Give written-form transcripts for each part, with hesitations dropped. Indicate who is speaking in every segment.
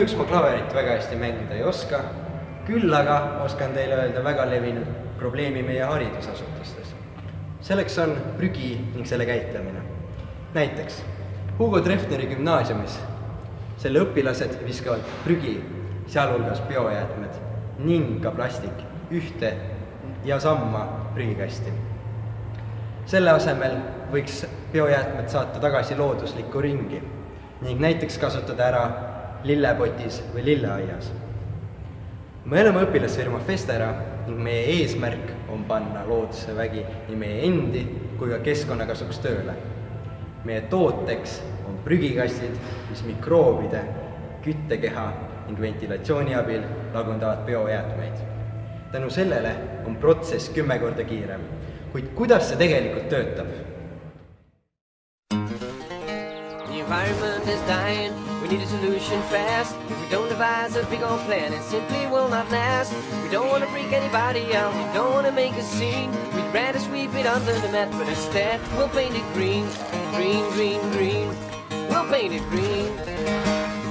Speaker 1: Kahjuks ma klaverit väga hästi mängida ei oska, küll aga oskan teile öelda väga levinud probleemi meie haridusasutustes. Selleks on prügi ning selle käitlemine. Näiteks Hugo Treffneri gümnaasiumis selle õpilased viskavad prügi, sealhulgas biojäätmed ning ka plastik ühte ja samma prügikasti. Selle asemel võiks biojäätmed saata tagasi looduslikku ringi ning näiteks kasutada ära lillepotis või lilleaias. Me oleme õpilasfirma Festera ning meie eesmärk on panna looduse vägi nii meie endi kui ka keskkonna kasuks tööle. Meie tooteks on prügikastid, mis mikroobide, küttekeha ning ventilatsiooni abil lagundavad biojäätmeid. Tänu sellele on protsess 10 korda kiirem, kuid kuidas see tegelikult töötab?
Speaker 2: The environment is dying, we need a solution fast. If we don't devise a big old plan, it simply will not last. We don't want to freak anybody out, we don't want to make a scene. We'd rather sweep it under the mat, but instead we'll paint it green. Green, green, green, we'll paint it green.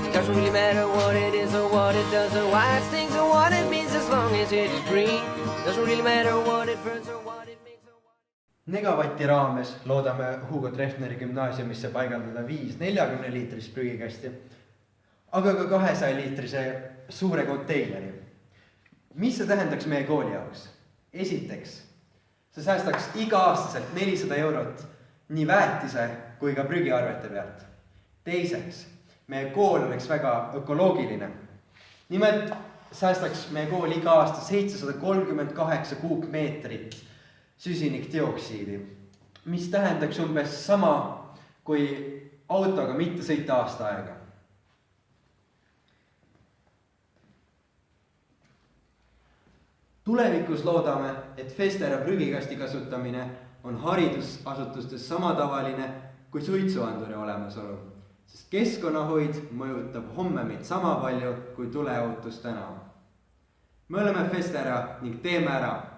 Speaker 2: It doesn't really matter what it is or what it does or why it stings or what it means as long as it is green. It doesn't really matter what it burns or what it makes or what it...
Speaker 1: Negavati raames loodame Hugo Treffneri gümnaasiumisse paigaldada 5 40-liitrist prügikasti, aga ka 200-liitrise suure konteineri. Mis see tähendaks meie kooli jaoks? Esiteks, see säästaks iga-aastaselt 400 eurot nii väetise kui ka prügiarvete pealt. Teiseks, meie kool oleks väga ökoloogiline. Nimelt säästaks meie kool iga aasta 738 kuupmeetrit süsinikdioksiidi, mis tähendaks umbes sama kui autoga mitte sõita aasta aega. Tulevikus loodame, et Festera prügikasti kasutamine on haridusasutustes sama tavaline kui suitsuanduri olemasolu, sest keskkonnahoid mõjutab homme meid sama palju kui tuleohutus täna. Me oleme Festera ning teeme ära